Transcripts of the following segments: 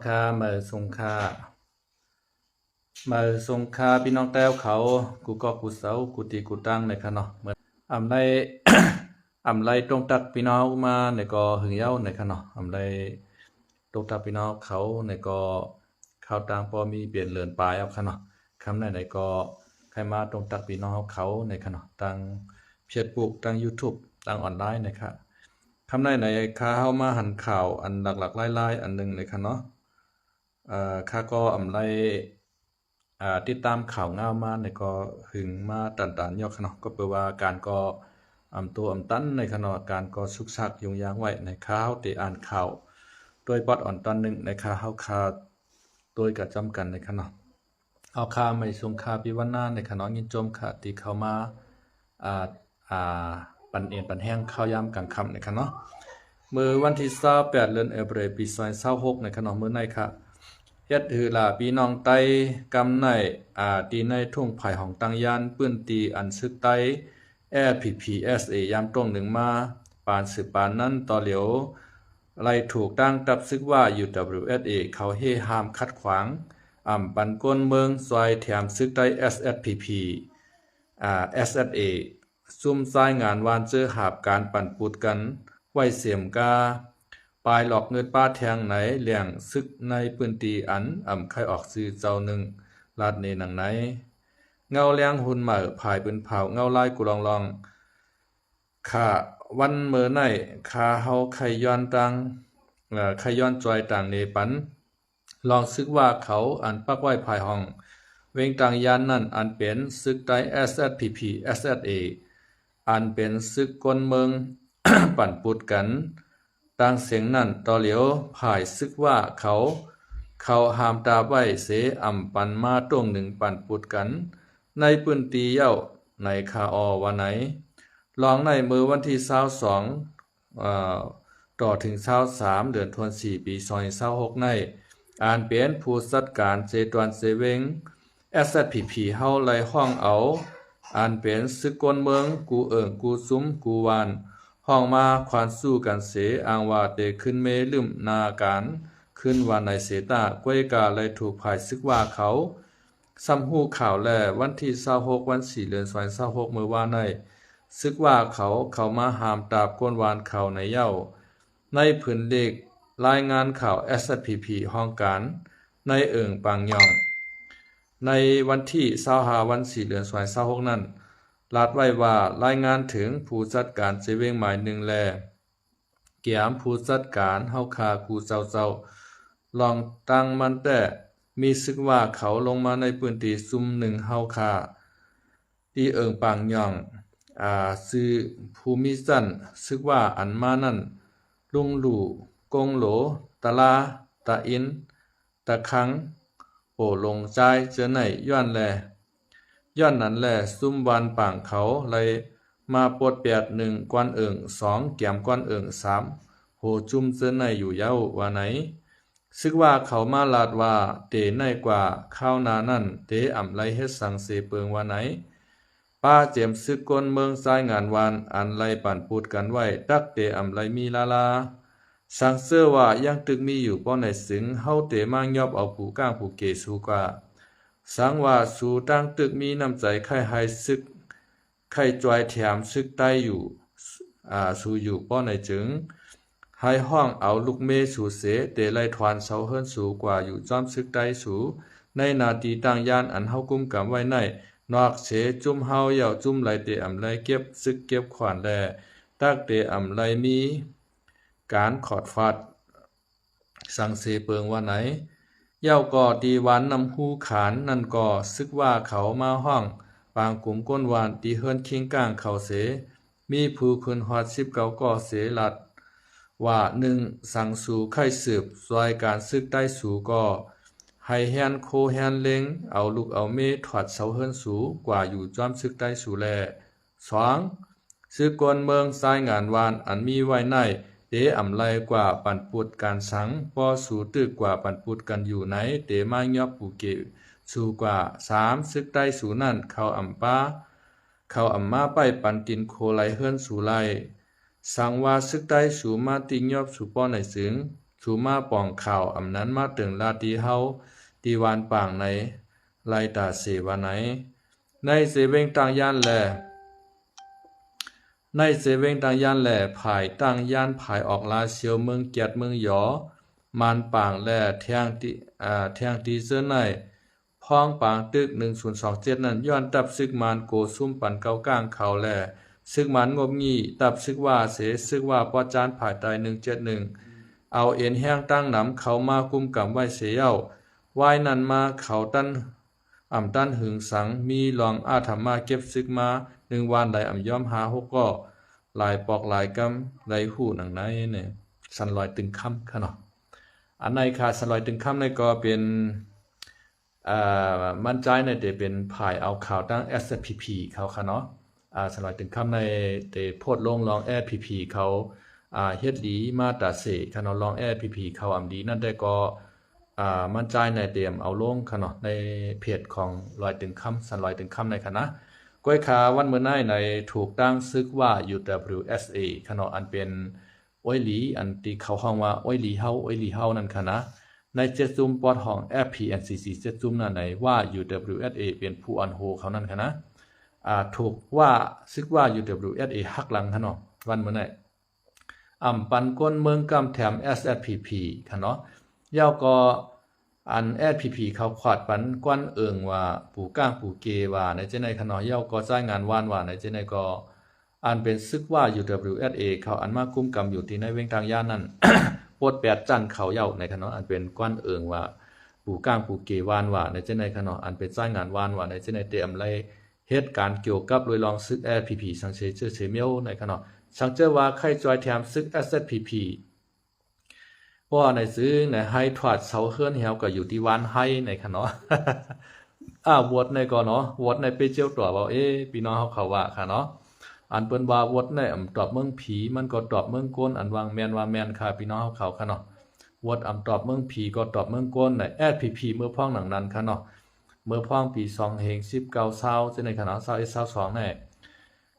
ค่ามาสงค่ามาสงค่าพี่น้องแต้วเขากูก็กูเสากูตีกูตั้งในค่ะเนาะเหมือนอำไร อำไรตรงตักพี่น้องมาในก็หึงเย้าในค่ะเนาะอำไรตรงตักพี่น้องเขาในก็ข้าวตังพอมีเปลี่ยนเลือนปลายเอาค่ะเนาะคำไหนก็ใครมาตรงตักพี่น้องเขาในค่ะเนาะตังเพียรปลูกตัง YouTube ตังออนไลน์นะคะคำไหนข้าเข้ามาหันข่าวอันหลักๆไล่ๆอันหนึ่งในค่ะเนาะข้าก็อำไรติดตามข่าวง่าวมาในก็หึงมาตันยอกขนาดก็แปลว่าการก็ตัวตันในขณะการก็สุกชักยุงยางไว้ในข้าวที่อ่านข่าวโดยปอดอ่อนตอนหนึ่งในข้าวคาโดยกระจำกันในขณะเอาคาไม่สงคาพิวันนาในขณะยินจมค่ะที่เข้ามาอ่าอ่าปันแห้งข้าวยามกลางค่ำในขณะเมื่อวันที่28เดือนเอเบรปี2026ในขณะเมื่อในค่ะเฮ็ดหือล่ะพี่น้องไต้กำในตีในทุ่งไผ่ของตังยานปื้นตีอันซึกไต้ LPPSA ยามตรงหนึ่งมาปานสืบปานนั้นต่อเหลียวไล่ถูกตั้งตับซึกว่า UWSA เขาเฮห้ามคัดขวางปันก้นเมืองซอยแถมซึกไต้ SSPP SSA ซุ่มซ้ายงานวานเจอหาบการปั่นปูดกันไว้เสียมกาปลายหลอกเงินป้าแทงไหนเลี่ยงซึกในปืนตีอันใครออกซื้อเจ้าหนึ่งลาดเนหนังไหนเงาเลี้ยงหุ่นเหม่อผายปืนเผาเงาลายกุลองข้าวันเมื่อไหนข้าเฮาไขย้อนตังไขย้อนจอยต่างเนปันลองซึกว่าเขาอันปักไว้ภายห้องเวงต่างยานนั่นอันเป็นซึกไต้ SSPP SSA อันเป็นซึกกลเมือง ปั่นปุดกันต่างเสียงนั่นต่อเหลียวผายซึกว่าเขาหามตาไว้เสปันมาตรงหนึ่งปั่นปุดกันในปืนตีเย้าในคาอวันไหนลองในมือวันที่22ต่อถึง23เดือนธันวาคมปี2026ในอ่านเป็นผู้จัดการเจตวนเซเวง SSPP เฮาไล่ห้องเอาอ่านเป็นซึกกลเมืองกูกูซุ้มกูวานห้องมาควานสู้กันเสอ้างว่าเตขึ้นเมลืมนาการขึ้นวันในเสตากวยกาเลยถูกภายซึกว่าเขาซ้ำหูข่าวแลวันที่26วัน4เดือน2026เมื่อวานในซึกว่าเขามาหามตาบก้นวานเขาในเย้าในผืนเล็กรายงานข่าว SPP ห้องการในปังยองในวันที่25วัน4เดือน2026นั้นลาดไว้ว่ารายงานถึงผู้จัดการเจเวงหมายหนึ่งแลเกียมผู้จัดการเฮาคากูเจ้าลองตั้งมันแต่มีซึกว่าเขาลงมาในพื้นที่ซุ่มหนึ่งเฮาคาที่ปังยองซื้อภูมิจันซึกว่าอันมานั่นลุงหลู่กงโหลตะลาตะอินตะคังโอลงใจเจอไหนย้อนนั้นแลซุ่มวันป่างเขาเลยมาปวด1กวน2แก้มกวน3โหจุ่มเจอไหนอยู่เย้าว่าไหนซึกว่าเขามาลาดว่าเตในกว่าข้าวนานั่นเตไรเฮ็ดสังเสเปิงว่าไหนป้าเจียมซึกก้นเมืองซ้ายงานวานอันไรปั่นปูดกันไว้ตักเตไรมีลาสังเสื้อว่ายังตึกมีอยู่ป้อในสึงเฮาเตมางยอบเอาผู้ก้างผู้เกสูกว่าสังว่าสู่ตั้งตึกมีน้ำใจไข้ให้ซึกไข้จอยแถมซึกใต้อยู่สู่อยู่ป้อในจึงให้ห้องเอาลูกเมสู่เสเตไลทวานเสาเฮิรนสูกว่าอยู่จอมซึกใต้สู่ในนาทีต่างยานอันเฮากุมกำไว้ในนอกเสจุ่มเฮาเหย่าจุ่มไหลเตไรเก็บซึกเก็บขวานแลตักเตไรมีการขอดฟาดสังเสเปิงว่าไหนเย้าก่อตีวันนำหูขานนั่นก่อซึกว่าเขามาห้องปางกลุ่มก้นวานตีเฮิรนคิงก้างเขาเสมีผู้คืนฮอด19ก่อเสลัดว่า1สั่งสู่ไข้สืบซอยการซึกใต้สู่ก่อให้แฮนโคแฮนเล็งเอาลูกเอาเมถอดเสาเฮิรนสูกว่าอยู่จอมซึกใต้สู่แล2ซึกกวนเมืองซ้ายงานวานอันมีไว้ในเตไรกว่าปันปุดการสังปอสู่ตึกกว่าปันปุดกันอยู่ไหนเตมายอบปูเกสู่กว่า3ซึกใต้สู่นั่นเขามาไปปันตินโคไลเฮิรนสู่ไลสังว่าซึกใต้สู่มาติยอบสู่ป้อในสึง ชูมาป่องข่าวอำนั้นมาถึงลาตีเฮาตีวานป่างในไลตาเสวาไหนในเสเวงต่างย่านแลในเสเวงต่างย่านแหล่ภายต่างย่านภายออกลาเซียวเมืองเกียรติเมืองหยอมานป่างแลแทงตีเสื้อในพ้องปางตึก1027นั้นย้อนตับซึกมานโกซุ่มปันเกาก้างเขาแลซึกมันงบงี้ตับซึกว่าเสซึกว่าปอจานภายใต้171เอาเอ็นแห้งตั้งนำเขามากุมกำไว้เสียเอาวายนั้นมาเขาตั้นตันหึงสังมีลองอาธรรมาเก็บซึกมา1วันใดย่อมหา6ก็หลายปอกหลายกำหลายหูหนังไหนเนี่ยสันลอยตึงค่ำค่ะเนาะอันในค่ะสันลอยตึงค่ำในก็เป็นมั่นใจในแต่เป็นภายเอาข่าวตั้ง SPP เขาค่ะเนาะสันลอยตึงค่ำในแต่โพดลงลอง SPP เขาเฮ็ดดีมาตาเสค่ะเนาะลอง SPP เขาอำดีนั่นได้ก็มั่นใจในเตรียมเอาลงค่ะเนาะในเพจของลอยตึงค่ำสันลอยตึงค่ำในค่ะนะก้อยขาวันเมื่อไหร่ในถูกตั้งซึกว่า UWSA ขณะอันเป็นอ้อยหลีอันที่เขาห้องว่าอ้อยหลีเฮานั่นค่ะนะในเจ็ดซุ่มปอดห้อง FPNCC เจ็ดซุ่มนั่นไหนว่า UWSA เป็นผู้อันโฮเขานั่นค่ะนะถูกว่าซึกว่า UWSA หักหลังค่ะเนาะวันเมื่อไหร่ปันก้นเมืองกำแถม SSPP ค่ะเนาะยาวก็อัน SPP เขาขวาดปันกวนเอิงว่าปู่ก้างปู่เกว่าในเจในขนอยเย้าก็จ่ายงานว่านว่าในเจในก็อันเป็นซึกว่า UWSA เขาอันมากุมกำอยู่ที่ในเวงทางย่านนั้น ปวดแปดจันเขาเย้าในขนออันเป็นกวนเอิงว่าปู่ก้างปู่เกว่านว่าในเจในขนออันเป็นจ่ายงานว่านว่าในเจในเตรียมไรเหตุการณ์เกี่ยวกับโดยลองซึก SPP สังเชเจอเชเมียวในขนอสังเจอว่าใครจอยแถมซึก SPPเพราะในซื้อในให้ถอดเสาเฮือนเหี่ยวก็อยู่ที่วานให้ในค่ะเนาะ วดในก็เนาะวดในไปเจียวตัวว่าพี่น้องเขาว่าค่ะเนาะอันเปิ้นว่าวดในตอบเมืองผีมันก็ตอบเมืองก้นอันวางแม่นว่าแม่นค่ะพี่น้องเขาค่ะเนาะวดตอบเมืองผีก็ตอบเมืองก้นในSPP เมื่อพ้องหนังนั้นค่ะเนาะเมื่อพ้องปี2019จังได๋ค่ะเนาะ22แน่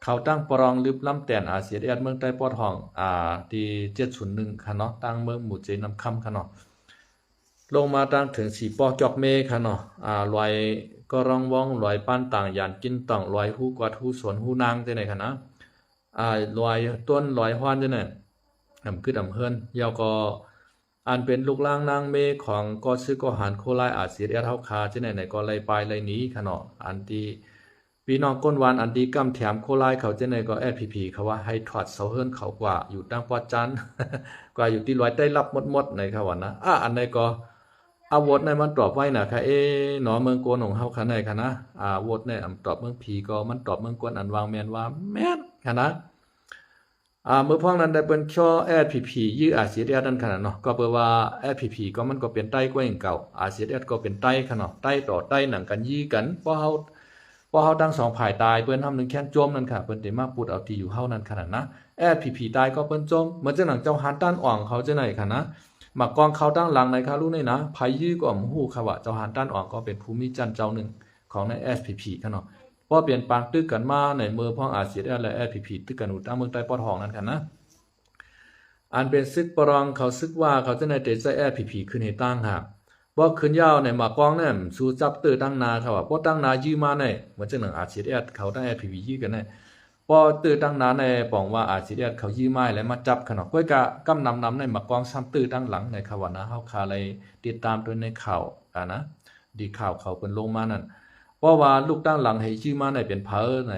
เขาตั้งปรองลึบลำแตนอาเซียนเมืองใต้ปอดห้องที่701ค่ะเนาะตั้งเมืองหมู่เจน้ำค่ำค่ะเนาะลงมาตั้งถึง4ปอจอกเมค่ะเนาะลอยก็ร้องว่องลอยป้านต่างยานกินต่องลอยฮู้กวัดฮู้สวนฮู้นางจังได๋ค่ะนะลอยต้นลอยฮ้อนจังได๋คือเฮิรนยาวก็อันเป็นลูกล่างนางเมของก็ซื้อก็หารโคลายอาเซียนเฮาคาจังได๋ไหนก็ไล่ปลายไล่หนีค่ะเนาะอันที่พี่น้องก้นวานอันดีกำแถมโคไลเขาเจในก็SPPเขาว่าให้ถอดเสาเฮิรนเขากว่าอยู่ตั้งปอจัน กว่าอยู่ที่ลอยได้รับหมดในเขาว่านะอันใดก็อาโหวตในมันตอบไว้น่ะค่ะหนอเมืองโกนของเฮาค่ะในค่ะนะโหวตในตอบเมืองผีก็มันตอบเมืองกวนอันวางแม่นว่าแม่นค่ะนะเมื่อพ้องนั้นได้เปิ้นช่อSPPยื้ออาเซียนนั่นค่ะเนาะก็เปิดว่าSPPก็มันก็เป็นใต้กว่าอย่างเก่าอาเซียนก็เป็นใต้ค่ะเนาะใต้ต่อใต้หนังกันยี้กันเพราะเฮาตั้งสองฝ่ายตายเปิ้นทำหนึ่งแค้นโจมนั่นค่ะเปิ้นได้มาพูดเอาที่อยู่เฮานั่นขนาดนะSPPตายก็เปิ้นโจมเหมือนจังหนังเจ้าหันต้านอ่องเขาจังไหนค่ะนะมากองเขาตั้งหลังในค่ะรู้นี่นะไผยื้อก็ฮู้ค่ะว่าเจ้าหันต้านอ่องก็เป็นภูมิจันทร์เจ้าหนึ่งของใน SPP ค่ะเนาะพอเปลี่ยนปางตึกกันมาในเมืองพ้องอาเซียนและ SPP ตึกกันอยู่ตามเมืองใต้ปอดห้องนั่นค่ะนะอันเป็นซึกปรองเขาซึกว่าเขาจะในเตใจSPPขึ้นให้ตั้งค่ะบ่ขึ้นยาวในหมากองนั่นสู้จับตื้อตั้งนาเขาว่าบ่ตั้งนายื้อมาในเหมือนจังหนังอาเซียนเขาตั้งSPPยื้อกันในบ่ตื้อตั้งนาในป้องว่าอาเซียนเขายื้อไม้แล้วมาจับขนาดก้อยกะกำนำในหมากองซ้ำตื้อตั้งหลังในเขาว่านะเฮาคาเลยติดตามด้วยในข่าวนะดีข่าวเขาเพิ่นลงมานั่นเพราะว่าลูกตั้งหลังให้ยื้อมาในเป็นเผอใน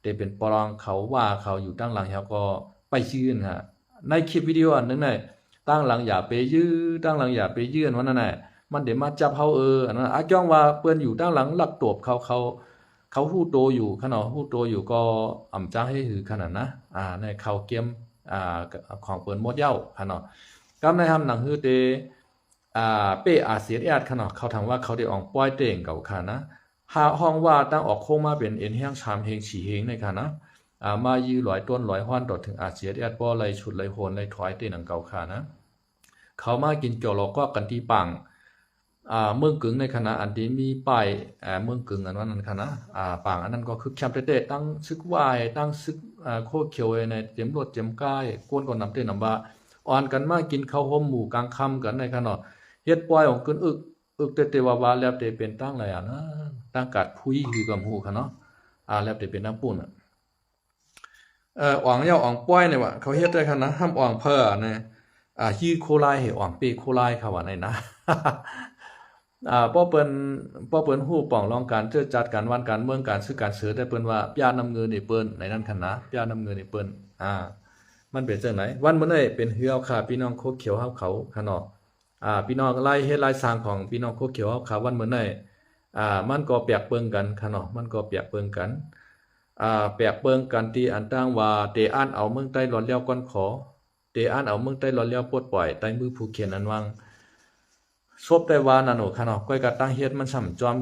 แต่เป็นปรองเขาว่าเขาอยู่ตั้งหลังเฮาก็ไปยื้อฮะในคลิปวิดีโออันนึงในตั้งหลังอย่าไปยื้อตั้งหลังอย่าไปยื้อว่านั่นน่ะมันเดี๋ยวมาจับเฮาอันนั้นจ้องว่าเปิ้นอยู่ตั้งหลังลักตบเขาฮู้โตอยู่ขนาดฮู้โตอยู่ก็จ้างให้หือขนาดนะในเขาเกมของเปิ้นหมดเย้าขนาดกำในทำหนังฮือเตเป้อาเซียนขนาดเขาถามว่าเขาได้ออกป้อยเต่งเก่าค่ะนะห้องว่าตั้งออกโค้งมาเป็นเอ็นแห้ง3เฮง4เฮงในค่ะนะมายื้อ100ต้น100ฮ้อนต่อถึงอาเซียนบ่ไหลชุดไหลโหนไหลถอยเตหนังเก่าค่ะนะเขามากินเกี่ยวลอกก็กันที่ปังเมืองกึ่งในคณะอันที่มีป้ายเมืองกึ่งอันนั้นคณะปางอันนั้นก็คือแคมป์เต้ตั้งซึกวายตั้งซึกโคเขียวในเต็มรถเต็มกายก้นก็นำเต้นำว่า อ่อนกันมากินข้าวห่มหมู่กลางค่ำกันในขณะเฮ็ดปล่อยของขึ้นอึกเตว่าแล้วแต่เป็นตั้งหลายอ่ะนะตั้งกัดพุยคือกับหูค่ะเนาะแล้วแต่เป็นน้ำปุ่นอ่ะอ่องยาวอ่องป้อยเนี่ยว่ะเขาเฮ็ดได้ค่ะนะห้ามอ่องเพ้อนะฮีโคไลให้อ่องเปโคไลค่ะว่าในนะป้อเปิ้นฮู้ป้องรองการเจอจัดการวันการเมืองการซื้อการเสือได้เปิ้นว่าปยาน้ำเงินนี่เปิ้นในนั้นคั่นนะปยาน้ำเงินนี่เปิ้นมันเป็นจังไหนวันมื้อนี้เป็นเฮือเอาค่ะพี่น้องโคเขียวเฮาเขาค่ะเนาะพี่น้องไล่เฮ็ดไล่สร้างของพี่น้องโคเขียวเฮาค่ะวันมื้อนี้มันก็เปียกเปิงกันค่ะเนาะมันก็เปียกเปิงกันเปียกเปิงกันที่อันตั้งว่าเตอ่านเอาเมืองใต้หลอนแล้วก่อนขอเตอ่านเอาเมืองใต้หลอนแล้วปลดปล่อยใต้มือผู้เขียนอันวังซบได้ว่านั่นโหค่ะเนาะก้อยก็ตั้งเฮ็ดมันส่ำจอม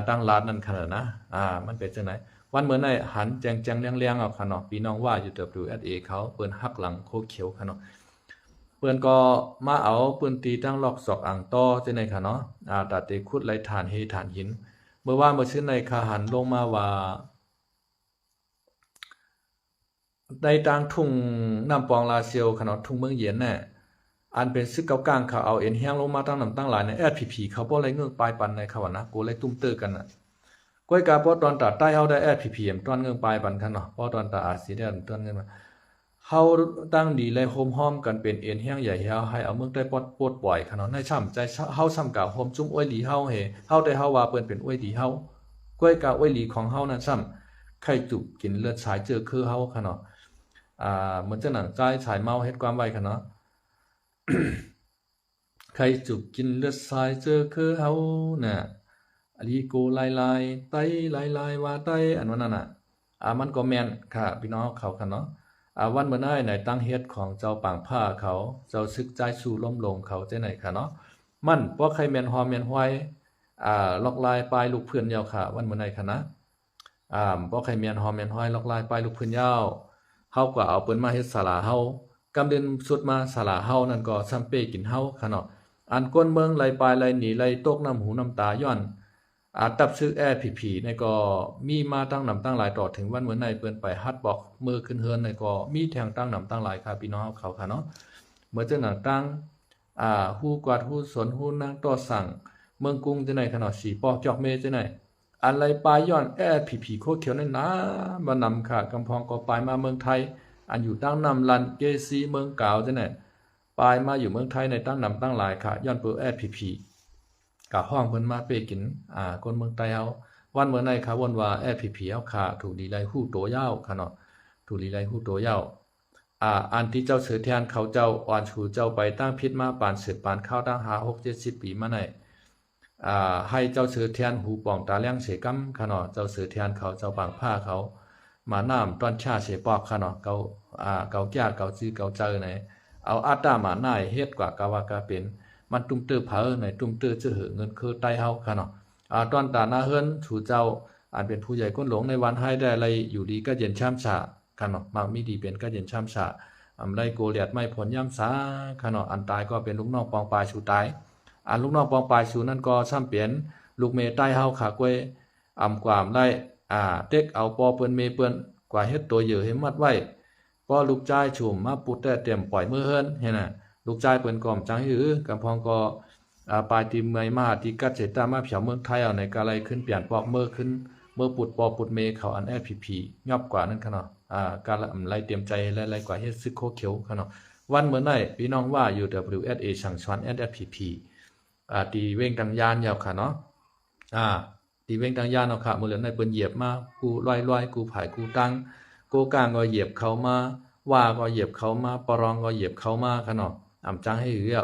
ตั้งลาดนั่นค่ะนะมันเป็นจังไหนวันมื้อนี้หันแจงๆเลี้ยงๆเอาค่ะเนาะพี่น้องว่าอยู่ WSA เขาเปิ้นฮักหลังโคเขียวค่ะเนาะเปิ้นก็มาเอาปืนตีตั้งลอกศอกอ่างต้อจังได๋ค่ะเนาะตาเตขุดไหลฐานเฮฐานหินเมื่อชื่อในคาหันลงมาว่าในต่างทุ่งน้ำปองลาเซียวค่ะเนาะทุ่งเมืองเย็นน่ะอันเป็นซึกเก่ากลางเขาเอาเอ็นแห้งลงมาตั้งน้ำตั้งหลายในSPP เขาบ่เลยเงือกปลายปันในเขาว่านะกูเลยตุ้มเตอกันน่ะก้อยกาป้อตอนตาใต้เฮาได้SPP ตอนเงือกปลายปันคั่นเนาะป้อตอนตาอาซีได้ตอนเงินมาเฮาตั้งดีเลยโฮมห้อมกันเป็นเอ็นแห้งใหญ่เฮาให้เอาเมืองใต้ปลดปล่อยคั่นเนาะในช่ำใจเฮาซ้ำกะโฮมจุ้มอ้วยหลีเฮาเฮาได้เฮาว่าเปิ้นเป็นอ้วยหลีเฮาก้อยกาอ้วยหลีของเฮานั้นซ้ำไข่จุกกินเลือดสายเจอคือเฮาคั่นเนาะเหมือนจะหนังใจฉายเมาเฮ็ดความไว้คั่นเนาะ ใครจุกกินเลือดสายเจอคือเฮาน่ะอลีโกลายไตลายว่าไตอันนั้นน่ะมันก็แม่นค่ะพี่น้องเขาคั่นเนาะวันมื้อนี้ในตั้งเฮ็ดของเจ้าปางผ้าเขาเจ้าซึกใจสู่ล้มลงเขาจังไหนค่ะเนาะมันบ่ใครแม่นฮอมแม่นห้อยลอกลายปลายลูกเพื่อนยาวค่ะวันมื้อนี้ค่ะนะบ่ใครแม่นฮอมแม่นห้อยลอกลายปลายลูกเพื่อนยาวเฮาก็เอาเปิ้นมาเฮ็ดศาลาเฮากำเดินสุดมาศาลาเฮานั่นก็ซ้ำเป้กินเฮาค่ะเนาะอันก้นเมืองไหลปลายไหลหนีไหลตกน้ำหูน้ำตาย้อนตับซื้อผีในก็มีมาตั้งนำตั้งหลายต่อถึงวันเหมือนในเปิ้นไปฮัดบอกมือขึ้นเฮือนในก็มีแทงตั้งนำตั้งหลายค่ะพี่น้องเขาค่ะเนาะเมื่อเจ้าหนังตั้งฮู้กวาดฮู้สนฮู้นางต่อสั่งเมืองกรุงจังไหนค่ะเนาะสีปอกจอกเมจังไหนอันไหลปลายย้อนผีโคเขียวนั่นนะบ่นำค่ะกำพองก็ปลายมาเมืองไทยอันอยู่ตั้งนำลันเกซีเมืองกาวจังไหนปลายมาอยู่เมืองไทยในตั้งนำตั้งหลายค่ะย้อนเปิ้ผีกะห้องเพิ่นมาเปกินคนเมืองใต้เฮาวันเมื่อในค่ะวนว่าผีเฮาค่ะถูกดีไลฮู้โตยาวค่ะเนาะถูกดีไลฮู้โตยาวอันที่เจ้าเสือแทนเขาเจ้าอ่อนชูเจ้าไปตั้งพิษมาปานสืบปานข้าวตั้งหา6-70 ปีมาในให้เจ้าเสือแทนหูป่องตาเลี้ยงเสกำค่ะเนาะเจ้าเสือแทนเขาเจ้าบางผ้าเขามาน้ำต้อนชาเสปอกค่ะเนาะเกาแก่เกาจื้อเกาเจอไหนเอาอาตามาหน้าเฮ็ดกว่ากะว่ากะเป็นมันตุ้มเตื้อเผอในตุ้มเตื้อจะเหเงินคือใต้เฮาค่ะเนาะตอนตาหน้าเฮือนสู่เจ้าอันเป็นผู้ใหญ่ก้นหลงในวันให้ได้อะไรอยู่ดีก็เย็นช่ำชาค่ะเนาะมักมีดีเป็นก็เย็นช่ำชาไรโกเลียดไม่ผลย่ำสาค่ะเนาะอันตายก็เป็นลูกน้องปองปลายสู่ตายลูกน้องปองปลายสู่นั่นก็ซ้ำเปลี่ยนลูกเมใต้เฮาขากวยความไล่เต็กเอาปอเปิ้นเมเปิ้นกว่าเฮ็ดตัวเหยื่อให้มัดไว้พอลูกชายฉุมมาปุดแต่เตรียมปล่อยมือเฮิรนเห็นน่ะลูกชายเปิ้นก่อมจังหือกำพองก็ปลายตีเมยมาที่กัดเสตามาเผียวเมืองไทยเอาในกาไลขึ้นเปลี่ยนปอกเมื่อขึ้นเมื่อปุดปอปุดเมเขาอันผียอบกว่านั่นค่ะเนาะการละไล่เตรียมใจไล่กว่าเฮ็ดซึกโคเขียวค่ะเนาะวันเมื่อไหร่พี่น้องว่าอยู่ WSA สังชวน SPP ตีเว้งตังยานยาวค่ะเนาะตีเว้งตังยานเนาะค่ะมื้อเหลือในเปิ้นเหยียบมากูลอยกูผายกูตั้งโกกลางก็เหยียบเขามาว่าก็เหยียบเขามาปรองก็เหยียบเขามาค่ะเนาะจังให้เหือ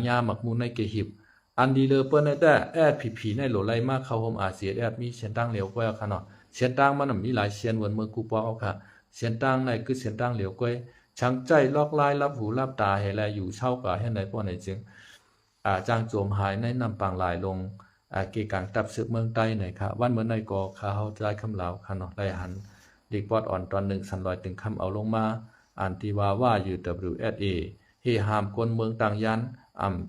ยาหมักมูลในเกหิบอันดีเลเปิ้นแต่ผีในโหลไลมากเขาโฮมอาเซียมีเสียนตั้งเหลวกว่าค่ะเนาะเสียนตั้งมันมีหลายเสียนวนเมืองกูปอเอาค่ะเสียนตั้งในคือเสียนตั้งเหลวกว่าชังใจลอกลายรับหูรับตาให้แลอยู่เช่ากว่าให้ไหนป้อไหนจึงจางโจมหายในนำปางหลายลงเกกังตับซึกเมืองใต้ไหนค่ะวันเหมือนในกอเขาใจคำเหลาค่ะเนาะไลหันดิกปอดอ่อนตอน1สันลอยถึงคำเอาลงมาอันที่ว่าอยู่ WSA เฮหามคนเมืองต่างยัน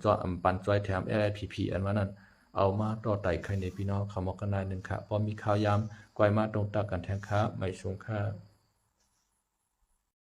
จอปันจอยแถม LPP อันว่านั้นเอามาต่อไต่ใครในพี่น้องเขามอกกันนายนึงค่ะพอมีข่าวยามกวยมาตรงตากันแทงค้าไม่ชงค่า